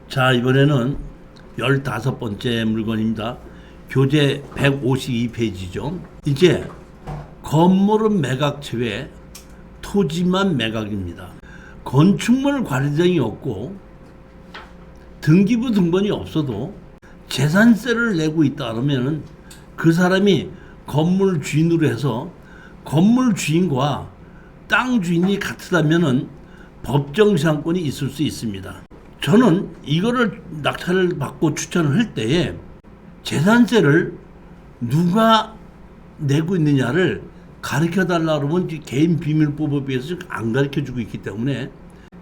자, 이번에는 15번째 물건입니다. 교재 152페이지죠. 이제 건물은 매각채에 토지만 매각입니다. 건축물 관리장이 없고 등기부 등본이 없어도 재산세를 내고 있다 그러면 그 사람이 건물 주인으로 해서 건물 주인과 땅 주인이 같으다면 법정 시한권이 있을 수 있습니다. 저는 이거를 낙찰을 받고 추천을 할 때에 재산세를 누가 내고 있느냐를 가르쳐 달라고 그러면 개인 비밀보호법에 의해서 안 가르쳐 주고 있기 때문에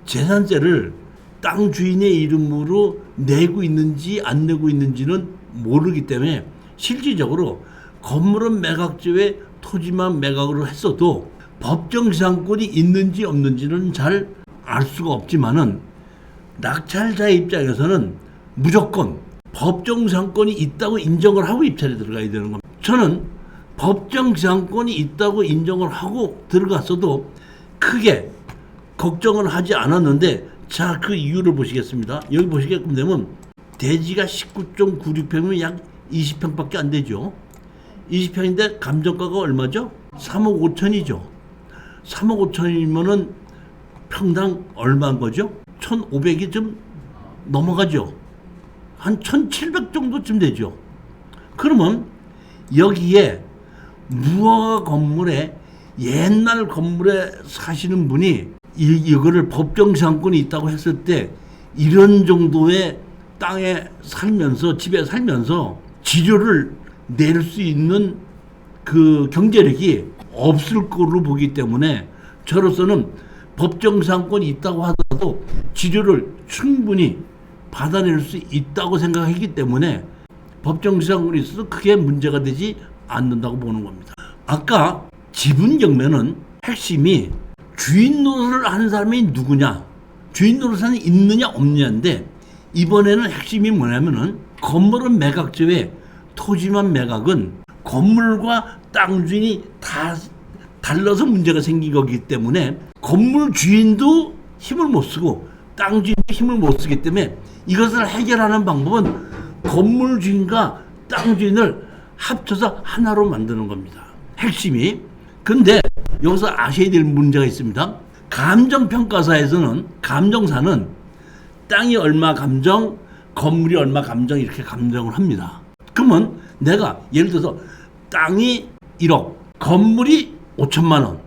재산세를 땅 주인의 이름으로 내고 있는지 안 내고 있는지는 모르기 때문에 실질적으로 건물은 매각제외 토지만 매각으로 했어도 법정시한권이 있는지 없는지는 잘 알 수가 없지만은 낙찰자 입장에서는 무조건 법정시한권이 있다고 인정을 하고 입찰에 들어가야 되는 겁니다. 저는 법정시한권이 있다고 인정을 하고 들어갔어도 크게 걱정을 하지 않았는데, 자, 그 이유를 보시겠습니다. 여기 보시게끔 되면 대지가 19.96평이면 약 20평밖에 안 되죠. 20평인데 감정가가 얼마죠? 3억 5천이죠. 3억 5천이면은 평당 얼마인 거죠? 1,500이 좀 넘어가죠. 한 1,700 정도쯤 되죠. 그러면 여기에 무허가 건물에, 옛날 건물에 사시는 분이 이거를 법정시한권이 있다고 했을 때 이런 정도의 땅에 살면서, 집에 살면서 지료를 낼 수 있는 그 경제력이 없을 거로 보기 때문에 저로서는 법정시한권이 있다고 하더라도 지료를 충분히 받아낼 수 있다고 생각했기 때문에 법정시한권이 있어도 크게 문제가 되지 않는다고 보는 겁니다. 아까 지분 경매는 핵심이 주인 노릇을 하는 사람이 누구냐, 주인 노릇이 있느냐 없느냐인데, 이번에는 핵심이 뭐냐면은 건물은 매각제외 토지만 매각은 건물과 땅 주인이 다 달라서 문제가 생긴 거기 때문에 건물 주인도 힘을 못 쓰고 땅 주인도 힘을 못 쓰기 때문에 이것을 해결하는 방법은 건물 주인과 땅 주인을 합쳐서 하나로 만드는 겁니다. 핵심이. 근데 여기서 아셔야 될 문제가 있습니다. 감정평가사에서는, 감정사는 땅이 얼마 감정, 건물이 얼마 감정 이렇게 감정을 합니다. 그러면 내가 예를 들어서 땅이 1억, 건물이 5천만 원,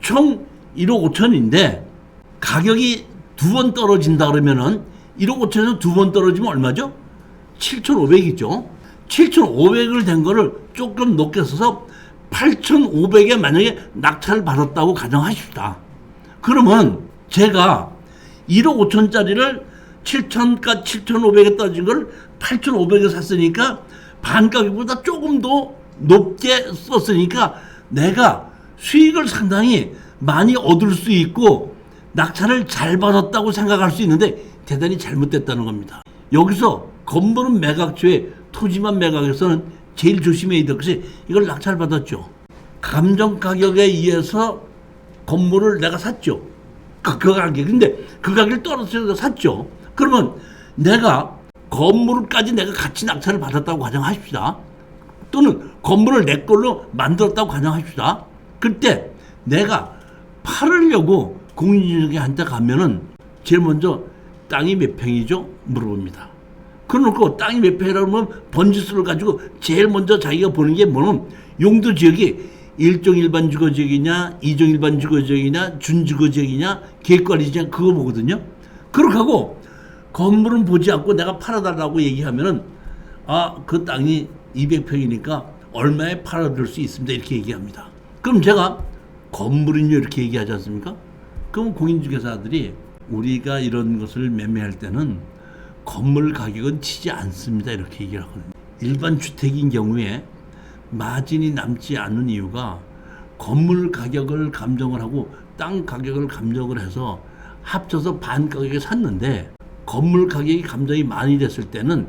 총 1억 5천인데 가격이 두 번 떨어진다 그러면은 1억 5천에서 두 번 떨어지면 얼마죠? 7,500이죠. 7,500을 된 거를 조금 높게 써서 8,500에 만약에 낙찰을 받았다고 가정하십시다. 그러면 제가 1억 5천짜리를 7,500에 떨어진 걸 8,500에 샀으니까 반가격보다 조금 더 높게 썼으니까 내가 수익을 상당히 많이 얻을 수 있고 낙찰을 잘 받았다고 생각할 수 있는데 대단히 잘못됐다는 겁니다. 여기서 건물은 매각죄 토지만 매각해서는 제일 조심해야 될 것이, 이걸 낙찰 받았죠. 감정 가격에 의해서 건물을 내가 샀죠. 그 가격인데 그 가격을 떨어뜨려서 샀죠. 그러면 내가 건물까지 내가 같이 낙찰을 받았다고 가정하십시다. 또는 건물을 내 걸로 만들었다고 가정합시다. 그때 내가 팔으려고 공인중개한테 가면은 제일 먼저 땅이 몇 평이죠? 물어봅니다. 그러놓고 땅이 몇 평이라고 하면 번지수를 가지고 제일 먼저 자기가 보는 게 뭐냐면 용도 지역이 1종 일반 주거지역이냐, 2종 일반 주거지역이냐, 준주거지역이냐, 계획관리지역, 그거 보거든요. 그렇게 하고 건물은 보지 않고 내가 팔아달라고 얘기하면은, 아, 그 땅이 200평이니까 얼마에 팔아들 수 있습니다, 이렇게 얘기합니다. 그럼 제가 건물은요 이렇게 얘기하지 않습니까? 그럼 공인중개사들이 우리가 이런 것을 매매할 때는 건물 가격은 치지 않습니다, 이렇게 얘기를 하거든요. 일반 주택인 경우에 마진이 남지 않는 이유가 건물 가격을 감정을 하고 땅 가격을 감정을 해서 합쳐서 반 가격에 샀는데, 건물 가격이 감정이 많이 됐을 때는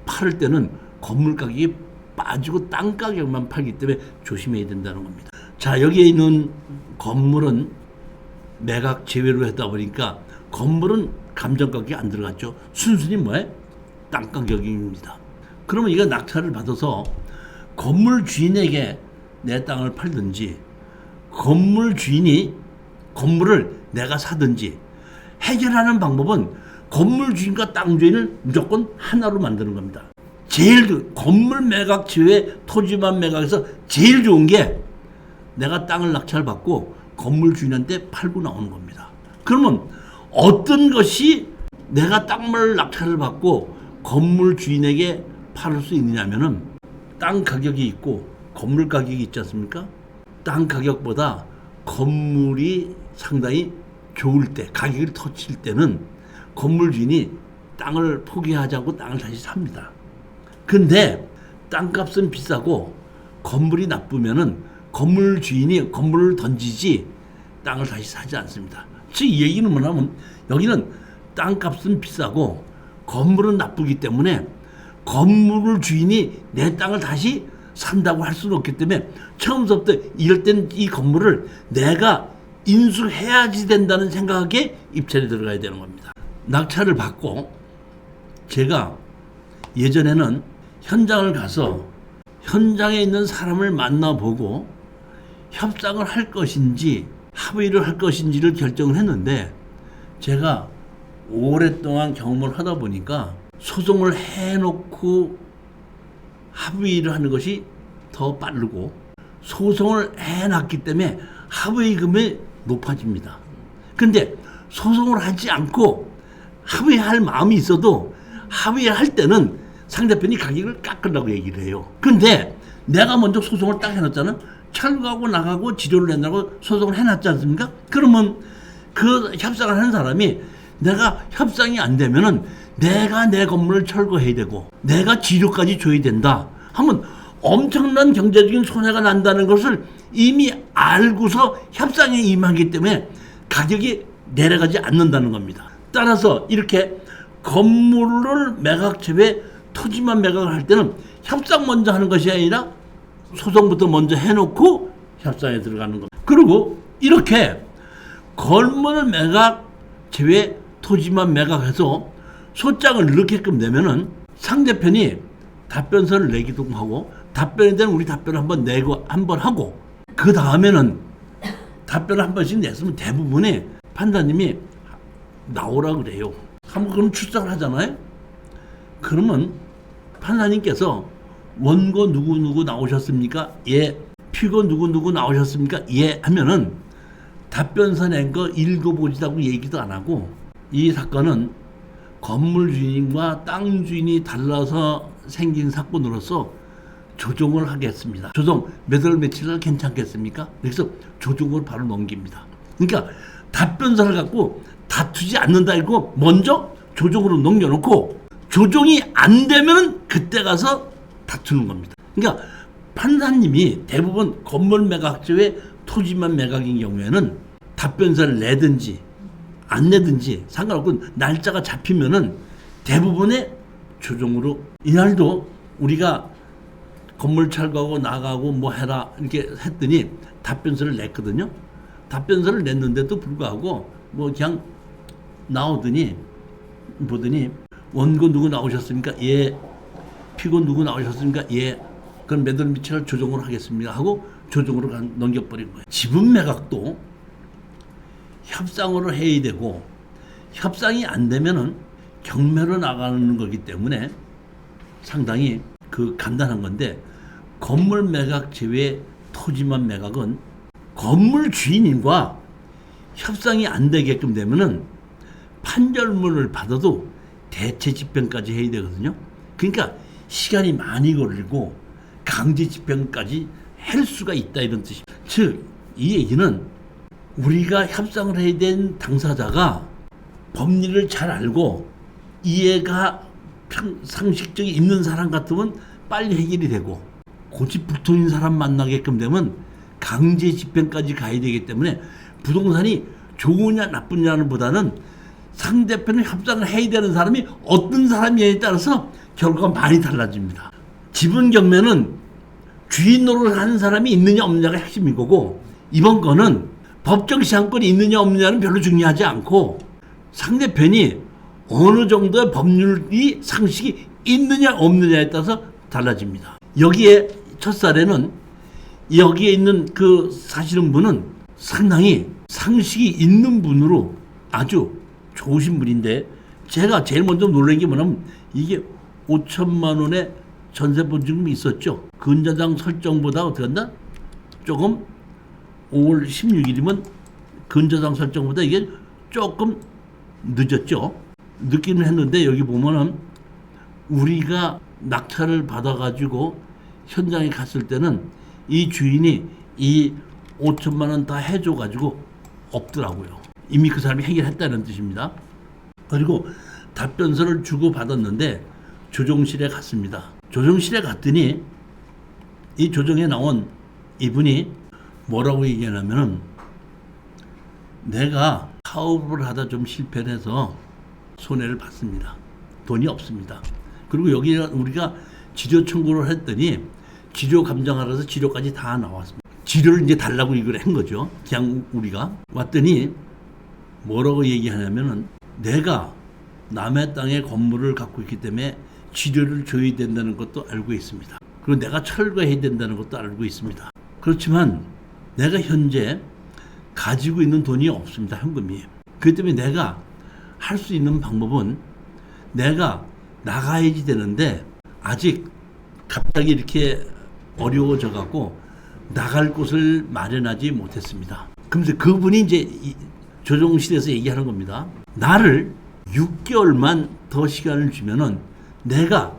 팔을 때는 건물 가격이 빠지고 땅 가격만 팔기 때문에 조심해야 된다는 겁니다. 자, 여기에 있는 건물은 매각 제외로 했다 보니까 건물은 감정 가격이 안 들어갔죠. 순순히 뭐예요? 땅 가격입니다. 그러면 이거 낙찰을 받아서 건물 주인에게 내 땅을 팔든지 건물 주인이 건물을 내가 사든지 해결하는 방법은 건물 주인과 땅 주인을 무조건 하나로 만드는 겁니다. 제일 건물 매각 제외 토지만 매각해서 제일 좋은 게 내가 땅을 낙찰받고 건물 주인한테 팔고 나오는 겁니다. 그러면 어떤 것이 내가 땅을 낙찰을 받고 건물 주인에게 팔을 수 있느냐면은 땅 가격이 있고 건물 가격이 있지 않습니까? 땅 가격보다 건물이 상당히 좋을 때, 가격이 터칠 때는 건물 주인이 땅을 포기하지 않고 땅을 다시 삽니다. 근데 땅값은 비싸고 건물이 나쁘면은 건물 주인이 건물을 던지지 땅을 다시 사지 않습니다. 즉 이 얘기는 뭐냐면 여기는 땅값은 비싸고 건물은 나쁘기 때문에 건물 주인이 내 땅을 다시 산다고 할 수는 없기 때문에 처음부터 이럴 땐 이 건물을 내가 인수해야지 된다는 생각에 입찰에 들어가야 되는 겁니다. 낙찰을 받고 제가 예전에는 현장을 가서 현장에 있는 사람을 만나보고 협상을 할 것인지 합의를 할 것인지를 결정을 했는데 제가 오랫동안 경험을 하다 보니까 소송을 해놓고 합의를 하는 것이 더 빠르고 소송을 해놨기 때문에 합의금이 높아집니다. 근데 소송을 하지 않고 합의할 마음이 있어도 합의할 때는 상대편이 가격을 깎으려고 얘기를 해요. 근데 내가 먼저 소송을 딱 해놨잖아. 철거하고 나가고 지료를 낸다고 소송을 해놨지 않습니까? 그러면 그 협상을 하는 사람이 내가 협상이 안 되면은 내가 내 건물을 철거해야 되고 내가 지료까지 줘야 된다 하면 엄청난 경제적인 손해가 난다는 것을 이미 알고서 협상에 임하기 때문에 가격이 내려가지 않는다는 겁니다. 따라서 이렇게 건물을 매각 제외 토지만 매각을 할 때는 협상 먼저 하는 것이 아니라 소송부터 먼저 해놓고 협상에 들어가는 겁니다. 그리고 이렇게 건물을 매각 제외 토지만 매각해서 소장을 넣게끔 되면은 상대편이 답변서를 내기도 하고 답변에 대한 우리 답변을 한번 내고 한번 하고 그 다음에는 답변을 한 번씩 냈으면 대부분의 판사님이 나오라 그래요. 한번 그럼 출석을 하잖아요. 그러면 판사님께서 원고 누구 나오셨습니까? 예. 피고 누구 나오셨습니까? 예. 하면은 답변서 낸 거 읽어보지도 얘기도 안 하고 이 사건은 건물 주인과 땅 주인이 달라서 생긴 사건으로서 조정을 하겠습니다. 조정 몇 월 며칠 괜찮겠습니까? 그래서 조정을 바로 넘깁니다. 그러니까 답변서를 갖고 다투지 않는다 이거 먼저 조정으로 넘겨놓고 조정이 안 되면 그때 가서 다투는 겁니다. 그러니까 판사님이 대부분 건물 매각 제외 토지만 매각인 경우에는 답변서를 내든지 안 내든지 상관없고 날짜가 잡히면은 대부분의 조정으로 이날도 우리가 건물 철거하고 나가고 뭐 해라 이렇게 했더니 답변서를 냈거든요. 답변서를 냈는데도 불구하고 뭐 그냥 나오더니 보더니 원고 누구 나오셨습니까? 예. 피고 누구 나오셨습니까? 예. 그럼 몇 월 며칠 조정으로 하겠습니다 하고 조정으로 넘겨버린 거예요. 지분 매각도 협상으로 해야 되고 협상이 안 되면은 경매로 나가는 거기 때문에 상당히 간단한 건데 건물 매각 제외 토지만 매각은 건물 주인과 협상이 안 되게끔 되면은 판결문을 받아도 대체 집행까지 해야 되거든요. 그러니까 시간이 많이 걸리고 강제 집행까지 할 수가 있다 이런 뜻이에요. 즉 이 얘기는 우리가 협상을 해야 된 당사자가 법리를 잘 알고 이해가 상식적이 있는 사람 같으면 빨리 해결이 되고 고집불통인 사람 만나게끔 되면 강제 집행까지 가야 되기 때문에 부동산이 좋으냐 나쁘냐는 보다는 상대편을 협상을 해야 되는 사람이 어떤 사람이냐에 따라서 결과가 많이 달라집니다. 지분 경매는 주인 노릇을 하는 사람이 있느냐 없느냐가 핵심인 거고, 이번 거는 법정 시한권이 있느냐 없느냐는 별로 중요하지 않고 상대편이 어느 정도의 법률이 상식이 있느냐 없느냐에 따라서 달라집니다. 여기에 첫 사례는 여기에 있는 그 사시는 분은 상당히 상식이 있는 분으로 아주 좋으신 분인데, 제가 제일 먼저 놀란 게 뭐냐면 이게 5천만 원의 전세 보증금이 있었죠. 근저당 설정보다 어떻게 한다? 조금 5월 16일이면 근저당 설정보다 이게 조금 늦었죠. 늦기는 했는데 여기 보면은 우리가 낙찰을 받아가지고 현장에 갔을 때는 이 주인이 이 5천만 원 다 해줘가지고 없더라고요. 이미 그 사람이 해결했다는 뜻입니다. 그리고 답변서를 주고 받았는데 조정실에 갔습니다. 조정실에 갔더니 이 조정에 나온 이분이 뭐라고 얘기하냐면은, 내가 사업을 하다 좀 실패를 해서 손해를 봤습니다. 돈이 없습니다. 그리고 여기 우리가 치료 청구를 했더니 치료 감정하라서 치료까지 다 나왔습니다. 치료를 이제 달라고 이걸 한 거죠. 그냥 우리가 왔더니 뭐라고 얘기하냐면은, 내가 남의 땅에 건물을 갖고 있기 때문에 치료를 줘야 된다는 것도 알고 있습니다. 그리고 내가 철거해야 된다는 것도 알고 있습니다. 그렇지만 내가 현재 가지고 있는 돈이 없습니다. 현금이. 그렇기 때문에 내가 할 수 있는 방법은 내가 나가야지 되는데 아직 갑자기 이렇게 어려워져 갖고 나갈 곳을 마련하지 못했습니다. 그러면서 그분이 이제 조정실에서 얘기하는 겁니다. 나를 6개월만 더 시간을 주면은 내가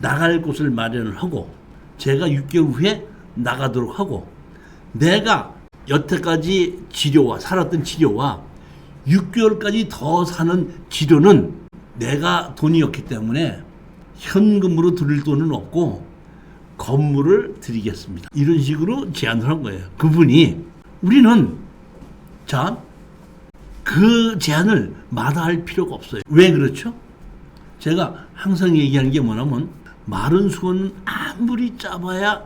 나갈 곳을 마련을 하고 제가 6개월 후에 나가도록 하고, 내가 여태까지 치료와 살았던 치료와 6개월까지 더 사는 치료는 내가 돈이 없기 때문에 현금으로 드릴 돈은 없고 건물을 드리겠습니다. 이런 식으로 제안을 한 거예요. 그분이. 우리는 자, 그 제안을 마다할 필요가 없어요. 왜 그렇죠? 제가 항상 얘기하는 게 뭐냐면, 마른 수건은 아무리 짜봐야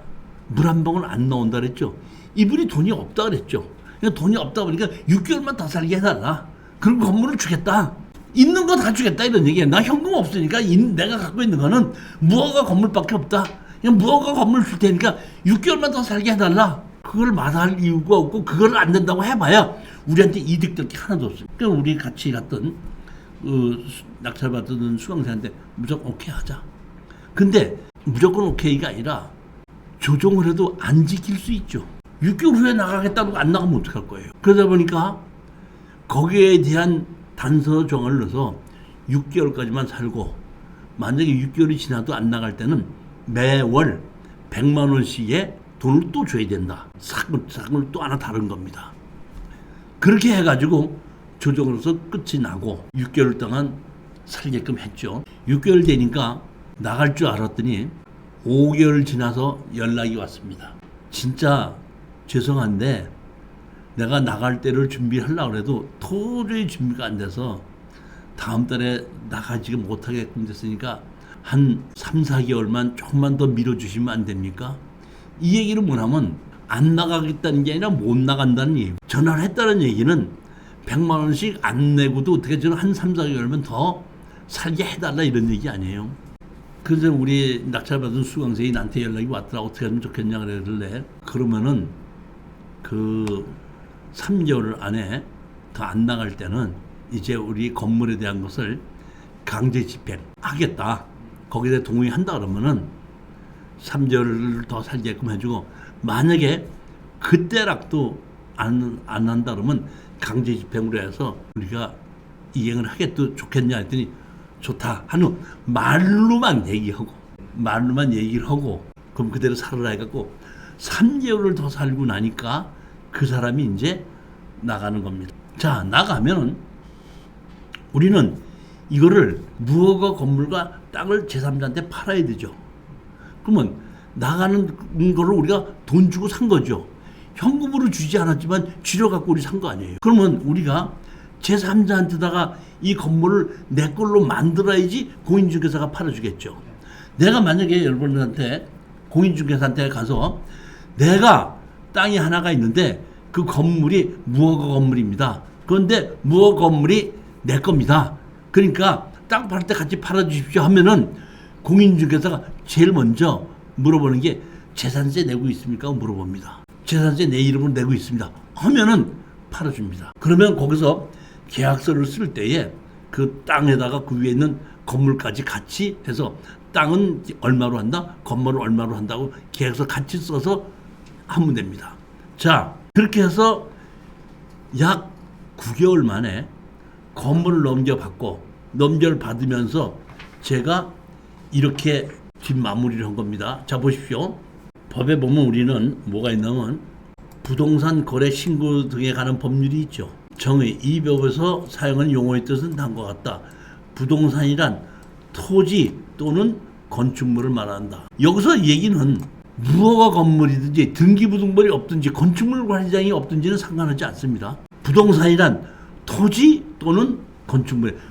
물 한 방울 안 나온다 그랬죠. 이분이 돈이 없다 그랬죠. 그냥 돈이 없다 보니까 6개월만 더 살게 해달라. 그리고 건물을 주겠다. 있는 거 다 주겠다 이런 얘기야. 나 현금 없으니까 내가 갖고 있는 거는 무허가 건물밖에 없다. 그냥 무허가 건물 줄 테니까 6개월만 더 살게 해달라. 그걸 마다할 이유가 없고, 그걸 안 된다고 해봐야 우리한테 이득될 게 하나도 없습니다. 그러니까 우리 같이 갔던 낙찰받던 수강생한테 무조건 오케이 하자. 근데 무조건 오케이가 아니라 조정을 해도 안 지킬 수 있죠. 6개월 후에 나가겠다고 안 나가면 어떡할 거예요. 그러다 보니까 거기에 대한 단서 조항을 넣어서 6개월까지만 살고, 만약에 6개월이 지나도 안 나갈 때는 매월 100만 원씩의 돈을 또 줘야 된다. 사건을 또 하나 다른 겁니다. 그렇게 해가지고 조정으로서 끝이 나고 6개월 동안 살게끔 했죠. 6개월 되니까 나갈 줄 알았더니 5개월 지나서 연락이 왔습니다. 진짜 죄송한데 내가 나갈 때를 준비하려고 해도 도저히 준비가 안 돼서 다음 달에 나가지 못하게끔 됐으니까 한 3, 4개월만 조금만 더 밀어주시면 안 됩니까? 이 얘기를 뭐냐면 안 나가겠다는 게 아니라 못 나간다는 얘기고, 전화를 했다는 얘기는 100만 원씩 안 내고도 어떻게 저는 한 3, 4개월만 더 살게 해달라 이런 얘기 아니에요. 그래서 우리 낙찰받은 수강생이 나한테 연락이 왔더라. 어떻게 하면 좋겠냐 그러길래, 그러면은 그 3개월 안에 더 안 나갈 때는 이제 우리 건물에 대한 것을 강제 집행하겠다. 거기에 대해 동의한다 그러면은 3개월을 더 살게끔 해주고, 만약에 그때락도 안 한다 그러면 강제 집행으로 해서 우리가 이행을 하겠도 좋겠냐 했더니 좋다 하는 말로만 얘기를 하고 그럼 그대로 살아라 해갖고 3개월을 더 살고 나니까 그 사람이 이제 나가는 겁니다. 자, 나가면 우리는 이거를 무허가 건물과 땅을 제3자한테 팔아야 되죠. 그러면 나가는 거를 우리가 돈 주고 산 거죠. 현금으로 주지 않았지만 쥐려 갖고 우리 산 거 아니에요. 그러면 우리가 제3자한테다가 이 건물을 내 걸로 만들어야지 공인중개사가 팔아주겠죠. 내가 만약에 여러분한테 공인중개사한테 가서 내가 땅이 하나가 있는데 그 건물이 무허가 건물입니다. 그런데 무허가 건물이 내 겁니다. 그러니까 땅 팔 때 같이 팔아주십시오 하면은 공인중개사가 제일 먼저 물어보는 게 재산세 내고 있습니까? 물어봅니다. 재산세 내 이름으로 내고 있습니다. 하면은 팔아줍니다. 그러면 거기서 계약서를 쓸 때에 그 땅에다가 그 위에 있는 건물까지 같이 해서 땅은 얼마로 한다, 건물은 얼마로 한다고 계약서 같이 써서 하면 됩니다. 자, 그렇게 해서 약 9개월 만에 건물을 넘겨받으면서 제가 이렇게 뒷마무리를 한 겁니다. 자, 보십시오. 법에 보면 우리는 뭐가 있냐면 부동산 거래 신고 등에 관한 법률이 있죠. 정의 이 법에서 사용하는 용어의 뜻은 다음과 같다. 부동산이란 토지 또는 건축물을 말한다. 여기서 얘기는 무허가 건물이든지 등기부등본이 없든지 건축물 관리장이 없든지는 상관하지 않습니다. 부동산이란 토지 또는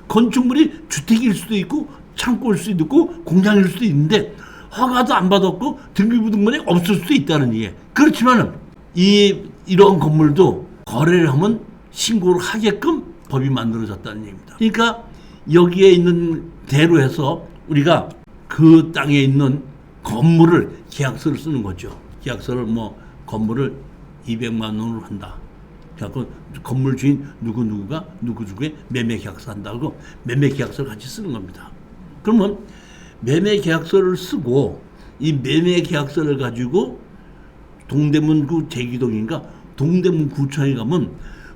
건축물이 주택일 수도 있고 창고일 수도 있고 공장일 수도 있는데 허가도 안 받았고 등기부등본이 없을 수도 있다는 얘기예요. 그렇지만은 이런 건물도 거래를 하면 신고를 하게끔 법이 만들어졌다는 얘기입니다. 그러니까 여기에 있는 대로 해서 우리가 그 땅에 있는 건물을 계약서를 쓰는 거죠. 계약서를 건물을 200만 원으로 한다. 그래서 건물 주인 누구누구가 누구누구의 매매 계약서 한다고 매매 계약서를 같이 쓰는 겁니다. 그러면 매매 계약서를 쓰고 이 매매 계약서를 가지고 동대문구 제기동인가 동대문 구청에 가면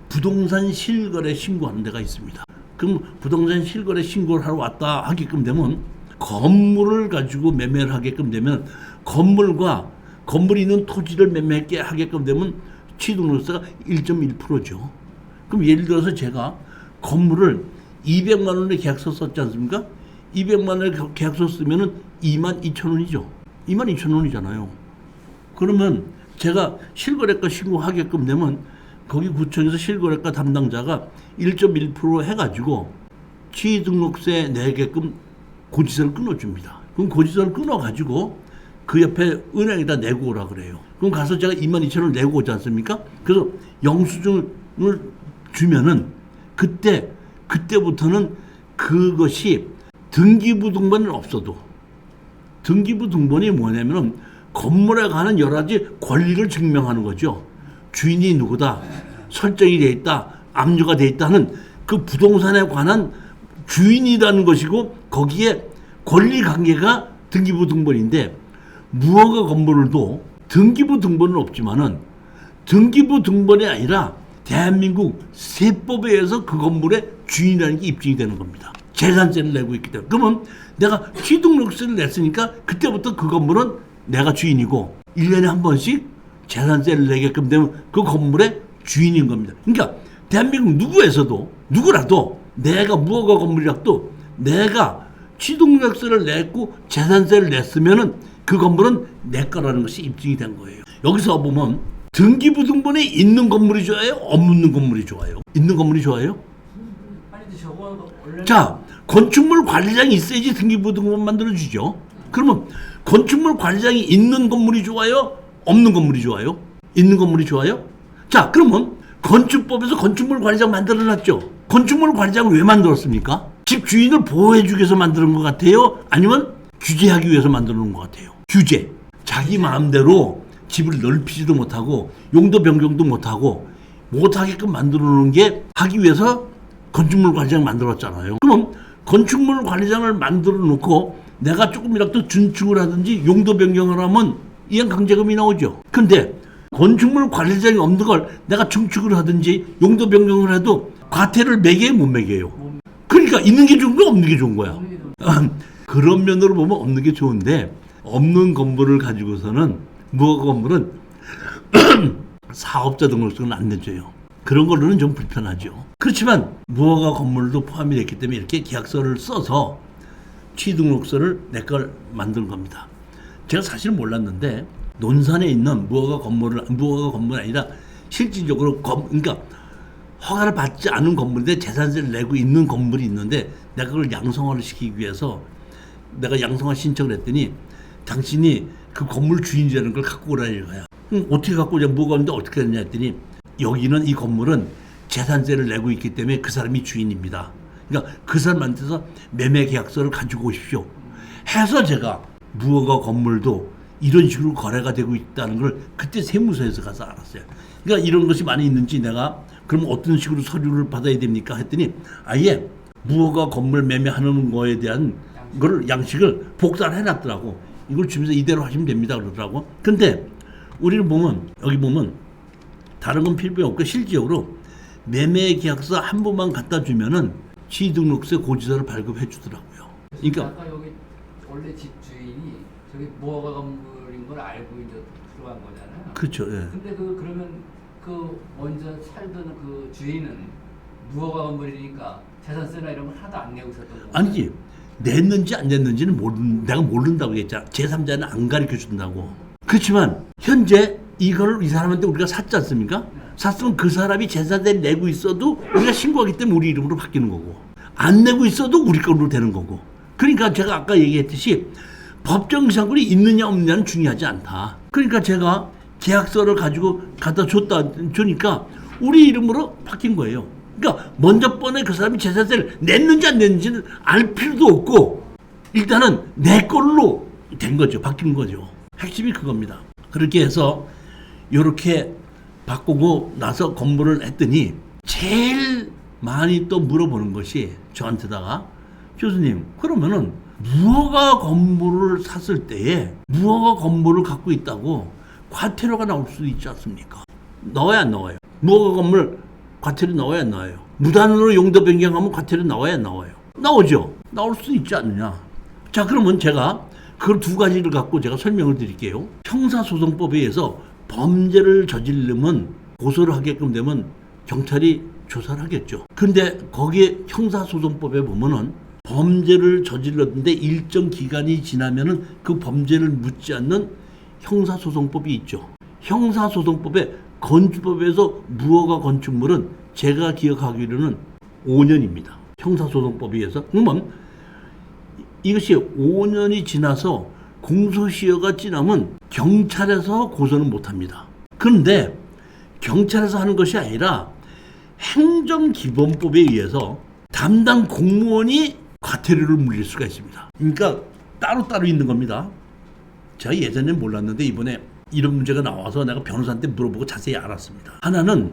부동산 실거래 신고하는 데가 있습니다. 그럼 부동산 실거래 신고를 하러 왔다 하게끔 되면 건물을 가지고 매매를 하게끔 되면 건물이 있는 토지를 매매하게 하게끔 되면 취득세가 1.1%죠. 그럼 예를 들어서 제가 건물을 200만 원에 계약서 썼지 않습니까? 200만 원에 계약서 쓰면은 22,000원이죠. 22,000원이잖아요. 그러면 제가 실거래가 신고하게끔 되면 거기 구청에서 실거래가 담당자가 1.1% 해가지고 취등록세 내게끔 고지서를 끊어줍니다. 그럼 고지서를 끊어가지고 그 옆에 은행에다 내고 오라 그래요. 그럼 가서 제가 22,000원을 내고 오지 않습니까? 그래서 영수증을 주면은 그때부터는 그것이 등기부등본은 없어도 등기부등본이 뭐냐면은 건물에 관한 여러 가지 권리를 증명하는 거죠. 주인이 누구다, 설정이 돼 있다, 압류가 돼 있다는 그 부동산에 관한 주인이라는 것이고 거기에 권리관계가 등기부등본인데 무허가 건물도 등기부등본은 없지만은 등기부등본이 아니라 대한민국 세법에 의해서 그 건물의 주인이라는 게 입증이 되는 겁니다. 재산세를 내고 있기 때문에. 그러면 내가 취등록세를 냈으니까 그때부터 그 건물은 내가 주인이고 1년에 한 번씩 재산세를 내게끔 되면 그 건물의 주인인 겁니다. 그러니까 대한민국 누구라도 내가 무허가 건물이라도 내가 취등록세를 냈고 재산세를 냈으면은 그 건물은 내 거라는 것이 입증이 된 거예요. 여기서 보면 등기부등본에 있는 건물이 좋아요? 없는 건물이 좋아요? 있는 건물이 좋아요? 자, 건축물 관리장이 있어야지 등기부등본 만들어주죠. 그러면 건축물 관리장이 있는 건물이 좋아요? 없는 건물이 좋아요? 있는 건물이 좋아요? 자, 그러면 건축법에서 건축물 관리장 만들어놨죠. 건축물 관리장을 왜 만들었습니까? 집 주인을 보호해주기 위해서 만드는 것 같아요? 아니면 규제하기 위해서 만드는 것 같아요? 규제. 자기 마음대로 집을 넓히지도 못하고 용도 변경도 못하게끔 만들어 놓은 게 하기 위해서 건축물 관리장을 만들었잖아요. 그럼 건축물 관리장을 만들어 놓고 내가 조금이라도 준축을 하든지 용도 변경을 하면 이행강제금이 나오죠. 근데 건축물 관리장이 없는 걸 내가 증축을 하든지 용도 변경을 해도 과태료를 매겨요, 못 매겨요? 그러니까 있는 게 좋은 거야, 없는 게 좋은 거야? 그런 면으로 보면 없는 게 좋은데 없는 건물을 가지고서는 무허가 건물은 사업자 등록증은 안 내줘요. 그런 걸로는 좀 불편하죠. 그렇지만 무허가 건물도 포함이 됐기 때문에 이렇게 계약서를 써서 취등록서를 내 걸 만든 겁니다. 제가 사실 몰랐는데 논산에 있는 무허가 건물이 아니라 실질적으로 그러니까 허가를 받지 않은 건물인데 재산세를 내고 있는 건물이 있는데 내가 그걸 양성화를 시키기 위해서 내가 양성화 신청을 했더니 당신이 그 건물 주인이라는 걸 갖고 오라는 거야. 어떻게 갖고 오냐, 뭐가 있는데 어떻게 했냐 했더니 여기는 이 건물은 재산세를 내고 있기 때문에 그 사람이 주인입니다. 그러니까 그 사람한테서 매매 계약서를 가지고 오십시오 해서 제가 무허가 건물도 이런 식으로 거래가 되고 있다는 걸 그때 세무서에서 가서 알았어요. 그러니까 이런 것이 많이 있는지 내가 그럼 어떤 식으로 서류를 받아야 됩니까 했더니 아예 무허가 건물 매매하는 거에 대한 걸 양식을 복사를 해놨더라고. 이걸 주면서 이대로 하시면 됩니다 그러더라고. 근데 우리는 보면 여기 보면 다른 건 필요 없고 실질적으로 매매 계약서 한 번만 갖다 주면은 취등록세 고지서를 발급해 주더라고요. 그러니까 아까 여기 원래 집 주인이 저기 무허가 건물인 걸 알고 이제 들어간 거잖아요. 그렇죠. 예. 근데 그러면 그 먼저 살던 그 주인은 무허가 건물이니까 재산세나 이런 걸 하나도 안 내고 있었던 거예요. 아니지. 냈는지 안 냈는지는 내가 모른다고 했잖아. 제3자는 안 가르쳐 준다고. 그렇지만 현재 이걸 이 사람한테 우리가 샀지 않습니까? 네. 샀으면 그 사람이 재산세를 내고 있어도 우리가 신고하기 때문에 우리 이름으로 바뀌는 거고 안 내고 있어도 우리 걸로 되는 거고. 그러니까 제가 아까 얘기했듯이 법정 상권이 있느냐 없느냐는 중요하지 않다. 그러니까 제가 계약서를 가지고 갖다 주니까 우리 이름으로 바뀐 거예요. 그러니까 먼저 번에 그 사람이 재산세를 냈는지 안 냈는지는 알 필요도 없고 일단은 내 걸로 된 거죠. 바뀐 거죠. 핵심이 그겁니다. 그렇게 해서 이렇게 바꾸고 나서 건물을 했더니 제일 많이 또 물어보는 것이 저한테다가 교수님 그러면은 무허가 건물을 샀을 때에 무허가 건물을 갖고 있다고 과태료가 나올 수도 있지 않습니까? 넣어야 안 넣어요? 무허가 건물 과태료 넣어야 안 넣어요? 무단으로 용도 변경하면 과태료 나와야 안 나와요? 나오죠. 나올 수 있지 않느냐. 자 그러면 제가 그 두 가지를 갖고 제가 설명을 드릴게요. 형사소송법에 의해서 범죄를 저지르면 고소를 하게끔 되면 경찰이 조사를 하겠죠. 근데 거기에 형사소송법에 보면은 범죄를 저질렀는데 일정 기간이 지나면은 그 범죄를 묻지 않는 형사소송법이 있죠. 형사소송법에 건축법에서 무허가 건축물은 제가 기억하기로는 5년입니다. 형사소송법에 의해서. 그러면 이것이 5년이 지나서 공소시효가 지나면 경찰에서 고소는 못합니다. 그런데 경찰에서 하는 것이 아니라 행정기본법에 의해서 담당 공무원이 과태료를 물릴 수가 있습니다. 그러니까 따로따로 있는 겁니다. 제가 예전에 몰랐는데 이번에 이런 문제가 나와서 내가 변호사한테 물어보고 자세히 알았습니다. 하나는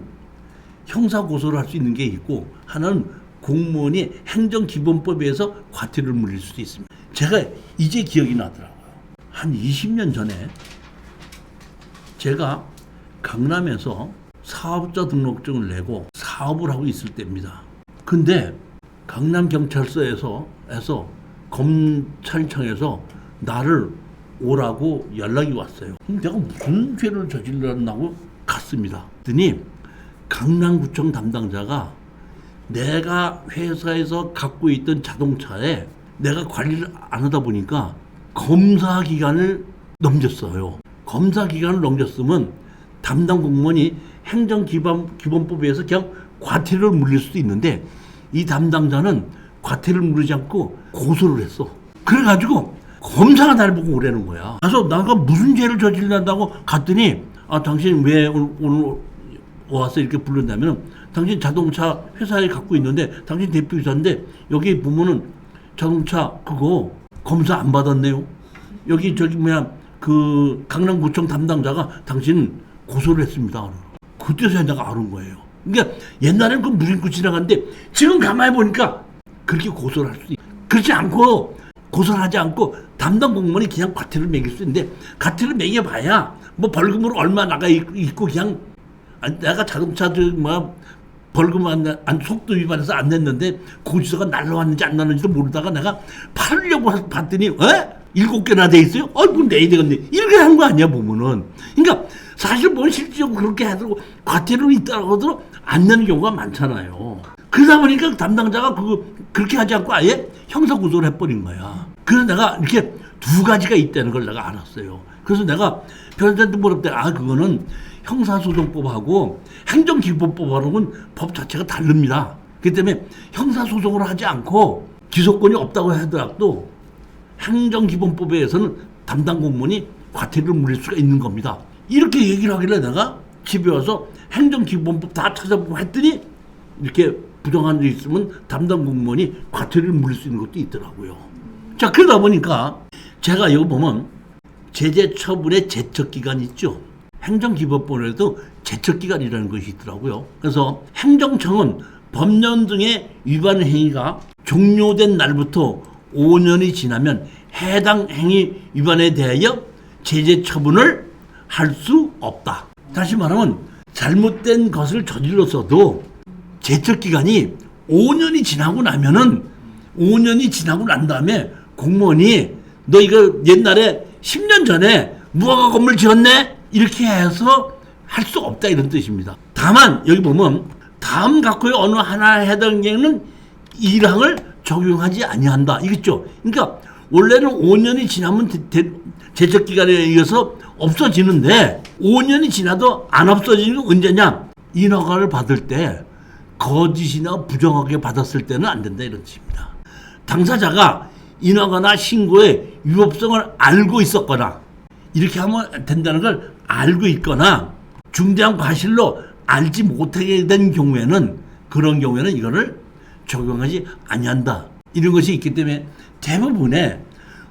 형사고소를 할 수 있는 게 있고 하나는 공무원이 행정기본법에 의해서 과태료를 물릴 수도 있습니다. 제가 이제 기억이 나더라고요. 한 20년 전에 제가 강남에서 사업자 등록증을 내고 사업을 하고 있을 때입니다. 근데 강남경찰서에서 검찰청에서 나를 오라고 연락이 왔어요. 내가 무슨 죄를 저질렀나고 갔습니다. 그랬더니 강남구청 담당자가 내가 회사에서 갖고 있던 자동차에 내가 관리를 안 하다 보니까 검사 기간을 넘겼어요. 검사 기간을 넘겼으면 담당 공무원이 행정기본법에 의해서 그냥 과태료를 물릴 수도 있는데 이 담당자는 과태료를 물리지 않고 고소를 했어. 그래가지고 검사가 나를 보고 오라는 거야. 그래서 내가 무슨 죄를 저질렀다고 갔더니 당신 왜 오늘 와서 이렇게 불렀냐면 당신 자동차 회사에 갖고 있는데 당신 대표이사인데 여기 보면은 자동차 그거 검사 안 받았네요. 여기 그 강남구청 담당자가 당신 고소를 했습니다. 그때서야 내가 알은 거예요. 그러니까 옛날에는 그 무심코 지나갔는데 지금 가만히 보니까 그렇게 고소를 할 수 있어요. 그렇지 않고 고소를 하지 않고 담당 공무원이 그냥 과태료를 매길 수 있는데 과태료를 매겨봐야 뭐 벌금으로 얼마 나가 있고 그냥 내가 자동차 벌금 속도 위반해서 안 냈는데 고지서가 날라왔는지 안 날라왔는지도 모르다가 내가 팔려고 봤더니 7개나 돼 있어요? 그럼 내야 되겠네. 이렇게 한 거 아니야 보면은. 그러니까 사실 뭐 실질적으로 그렇게 하더라도 과태료는 있다고 하더라도 안 내는 경우가 많잖아요. 그러다 보니까 담당자가 그렇게 하지 않고 아예 형사고소를 해버린 거야. 그래서 내가 이렇게 두 가지가 있다는 걸 내가 알았어요. 그래서 내가 변호사한테 물었더니 그거는 형사소송법하고 행정기본법하고는 법 자체가 다릅니다. 그렇기 때문에 형사소송을 하지 않고 기소권이 없다고 하더라도 행정기본법에 의해서는 담당 공무원이 과태료를 물릴 수가 있는 겁니다. 이렇게 얘기를 하길래 내가 집에 와서 행정기본법 다 찾아보고 했더니 이렇게 부정한 데 있으면 담당 공무원이 과태료를 물릴 수 있는 것도 있더라고요. 자, 그러다 보니까 제가 여기 보면 제재 처분의 제척기간이 있죠. 행정기본법에도 제척기간이라는 것이 있더라고요. 그래서 행정청은 법령 등의 위반 행위가 종료된 날부터 5년이 지나면 해당 행위 위반에 대하여 제재 처분을 할 수 없다. 다시 말하면 잘못된 것을 저질렀어도 제척기간이 5년이 지나고 나면은 5년이 지나고 난 다음에 공무원이 너 이거 옛날에 10년 전에 무허가 건물 지었네? 이렇게 해서 할 수 없다 이런 뜻입니다. 다만 여기 보면 다음 각호의 어느 하나에 해당되는 1항을 적용하지 아니한다. 이겠죠. 그러니까 원래는 5년이 지나면 제척기간에 의해서 없어지는데 5년이 지나도 안 없어지는 건 언제냐? 인허가를 받을 때 거짓이나 부정하게 받았을 때는 안 된다 이런 뜻입니다. 당사자가 인허가나 신고의 위법성을 알고 있었거나 이렇게 하면 된다는 걸 알고 있거나 중대한 과실로 알지 못하게 된 경우에는 그런 경우에는 이거를 적용하지 아니한다. 이런 것이 있기 때문에 대부분의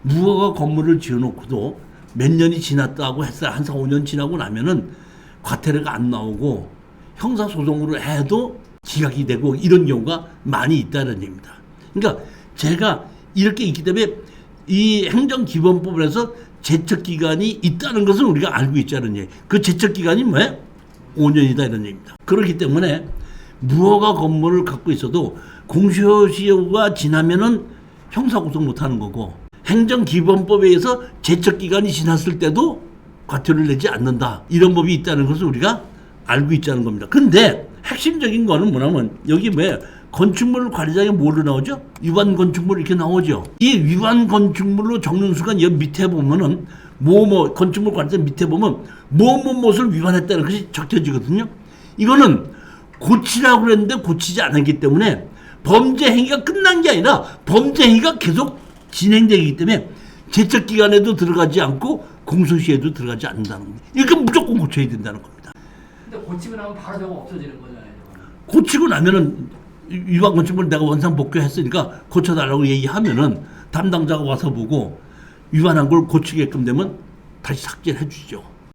무허가 건물을 지어놓고도 몇 년이 지났다고 했어요. 한 4, 5년 지나고 나면은 과태료가 안 나오고 형사소송으로 해도 기각이 되고 이런 경우가 많이 있다는 얘기입니다. 그러니까 제가 이렇게 있기 때문에 이 행정기본법에서 제척기간이 있다는 것을 우리가 알고 있자는 얘기. 그 제척기간이 뭐예요? 5년이다 이런 얘기입니다. 그렇기 때문에 무허가 건물을 갖고 있어도 공소시효가 지나면은 형사고소 못하는 거고 행정기본법에 의해서 제척기간이 지났을 때도 과태료를 내지 않는다. 이런 법이 있다는 것을 우리가 알고 있자는 겁니다. 근데 핵심적인 거는 뭐냐면 여기 왜 건축물 관리장에 뭐로 나오죠? 위반 건축물 이렇게 나오죠. 이 위반 건축물로 적는 순간 여기 밑에 보면은 건축물 관리장 밑에 보면 무엇을 위반했다는 것이 적혀지거든요. 이거는 고치라고 그랬는데 고치지 않았기 때문에 범죄 행위가 끝난 게 아니라 범죄 행위가 계속 진행되기 때문에 제척기간에도 들어가지 않고 공소시효에도 들어가지 않는다는 겁니다. 이렇게 무조건 고쳐야 된다는 겁니다. 근데 고치고 나면 바로 저거 없어지는 거잖아요. 고치고 나면은 위반 건축물 내가 원상 복구했으니까 고쳐달라고 얘기하면은 담당자가 와서 보고 위반한 걸 고치게끔 되면 다시 삭제를 해주죠.